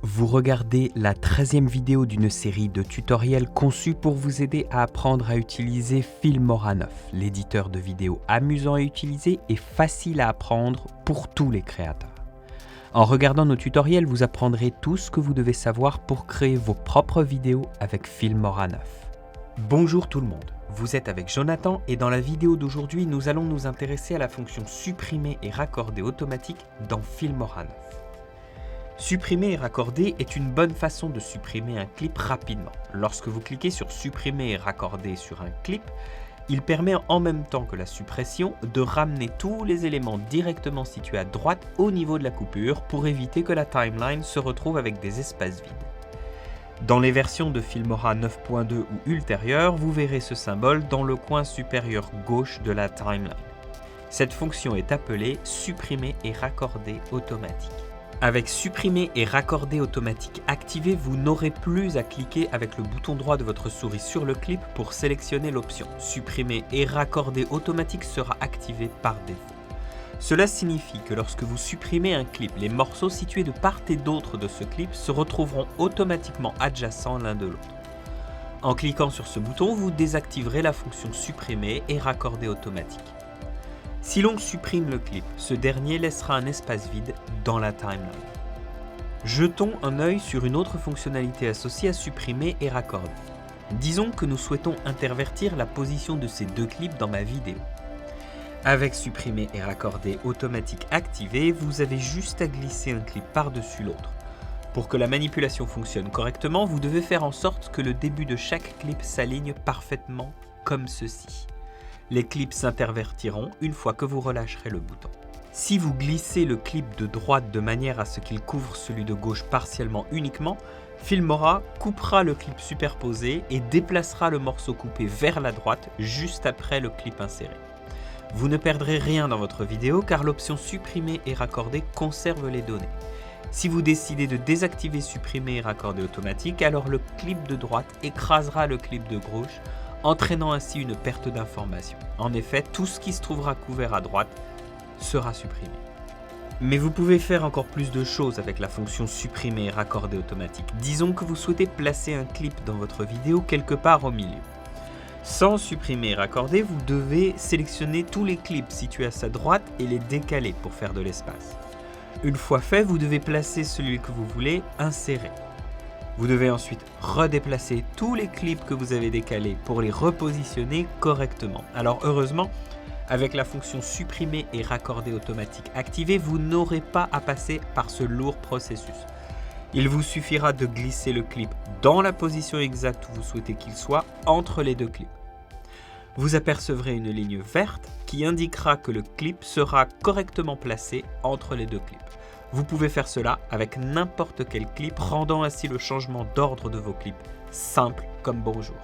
Vous regardez la 13e vidéo d'une série de tutoriels conçus pour vous aider à apprendre à utiliser Filmora 9, l'éditeur de vidéos amusant à utiliser et facile à apprendre pour tous les créateurs. En regardant nos tutoriels, vous apprendrez tout ce que vous devez savoir pour créer vos propres vidéos avec Filmora 9. Bonjour tout le monde, vous êtes avec Jonathan et dans la vidéo d'aujourd'hui, nous allons nous intéresser à la fonction supprimer et raccorder automatique dans Filmora 9. Supprimer et raccorder est une bonne façon de supprimer un clip rapidement. Lorsque vous cliquez sur supprimer et raccorder sur un clip, il permet en même temps que la suppression de ramener tous les éléments directement situés à droite au niveau de la coupure pour éviter que la timeline se retrouve avec des espaces vides. Dans les versions de Filmora 9.2 ou ultérieures, vous verrez ce symbole dans le coin supérieur gauche de la timeline. Cette fonction est appelée supprimer et raccorder automatique. Avec supprimer et raccorder automatique activé, vous n'aurez plus à cliquer avec le bouton droit de votre souris sur le clip pour sélectionner l'option. Supprimer et raccorder automatique sera activé par défaut. Cela signifie que lorsque vous supprimez un clip, les morceaux situés de part et d'autre de ce clip se retrouveront automatiquement adjacents l'un de l'autre. En cliquant sur ce bouton, vous désactiverez la fonction supprimer et raccorder automatique. Si l'on supprime le clip, ce dernier laissera un espace vide dans la timeline. Jetons un œil sur une autre fonctionnalité associée à supprimer et raccorder. Disons que nous souhaitons intervertir la position de ces deux clips dans ma vidéo. Avec supprimer et raccorder automatique activé, vous avez juste à glisser un clip par-dessus l'autre. Pour que la manipulation fonctionne correctement, vous devez faire en sorte que le début de chaque clip s'aligne parfaitement comme ceci. Les clips s'intervertiront une fois que vous relâcherez le bouton. Si vous glissez le clip de droite de manière à ce qu'il couvre celui de gauche partiellement uniquement, Filmora coupera le clip superposé et déplacera le morceau coupé vers la droite juste après le clip inséré. Vous ne perdrez rien dans votre vidéo car l'option supprimer et raccorder conserve les données. Si vous décidez de désactiver supprimer et raccorder automatique, alors le clip de droite écrasera le clip de gauche, entraînant ainsi une perte d'information. En effet, tout ce qui se trouvera couvert à droite sera supprimé. Mais vous pouvez faire encore plus de choses avec la fonction supprimer et raccorder automatique. Disons que vous souhaitez placer un clip dans votre vidéo quelque part au milieu. Sans supprimer et raccorder, vous devez sélectionner tous les clips situés à sa droite et les décaler pour faire de l'espace. Une fois fait, vous devez placer celui que vous voulez insérer. Vous devez ensuite redéplacer tous les clips que vous avez décalés pour les repositionner correctement. Alors heureusement, avec la fonction supprimer et raccorder automatique activée, vous n'aurez pas à passer par ce lourd processus. Il vous suffira de glisser le clip dans la position exacte où vous souhaitez qu'il soit entre les deux clips. Vous apercevrez une ligne verte qui indiquera que le clip sera correctement placé entre les deux clips. Vous pouvez faire cela avec n'importe quel clip, rendant ainsi le changement d'ordre de vos clips simple comme bonjour.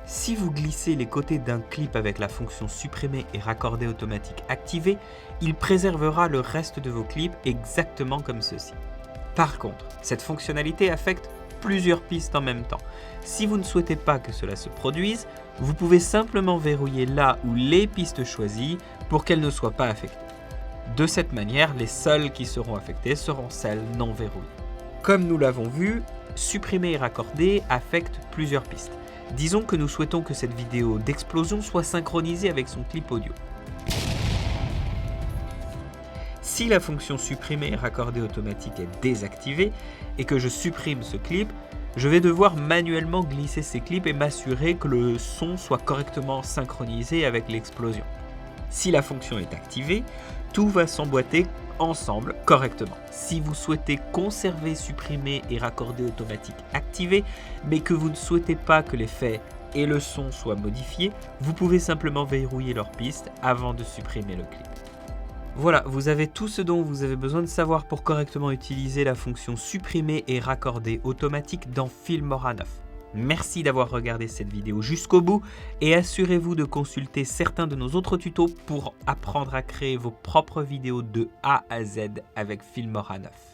Si vous glissez les côtés d'un clip avec la fonction supprimer et raccorder automatique activée, il préservera le reste de vos clips exactement comme ceci. Par contre, cette fonctionnalité affecte plusieurs pistes en même temps. Si vous ne souhaitez pas que cela se produise, vous pouvez simplement verrouiller là ou les pistes choisies pour qu'elles ne soient pas affectées. De cette manière, les seules qui seront affectées seront celles non verrouillées. Comme nous l'avons vu, supprimer et raccorder affecte plusieurs pistes. Disons que nous souhaitons que cette vidéo d'explosion soit synchronisée avec son clip audio. Si la fonction supprimer et raccorder automatique est désactivée et que je supprime ce clip, je vais devoir manuellement glisser ces clips et m'assurer que le son soit correctement synchronisé avec l'explosion. Si la fonction est activée, tout va s'emboîter ensemble correctement. Si vous souhaitez conserver supprimer et raccorder automatique activé, mais que vous ne souhaitez pas que l'effet et le son soient modifiés, vous pouvez simplement verrouiller leur piste avant de supprimer le clip. Voilà, vous avez tout ce dont vous avez besoin de savoir pour correctement utiliser la fonction supprimer et raccorder automatique dans Filmora 9. Merci d'avoir regardé cette vidéo jusqu'au bout et assurez-vous de consulter certains de nos autres tutos pour apprendre à créer vos propres vidéos de A à Z avec Filmora 9.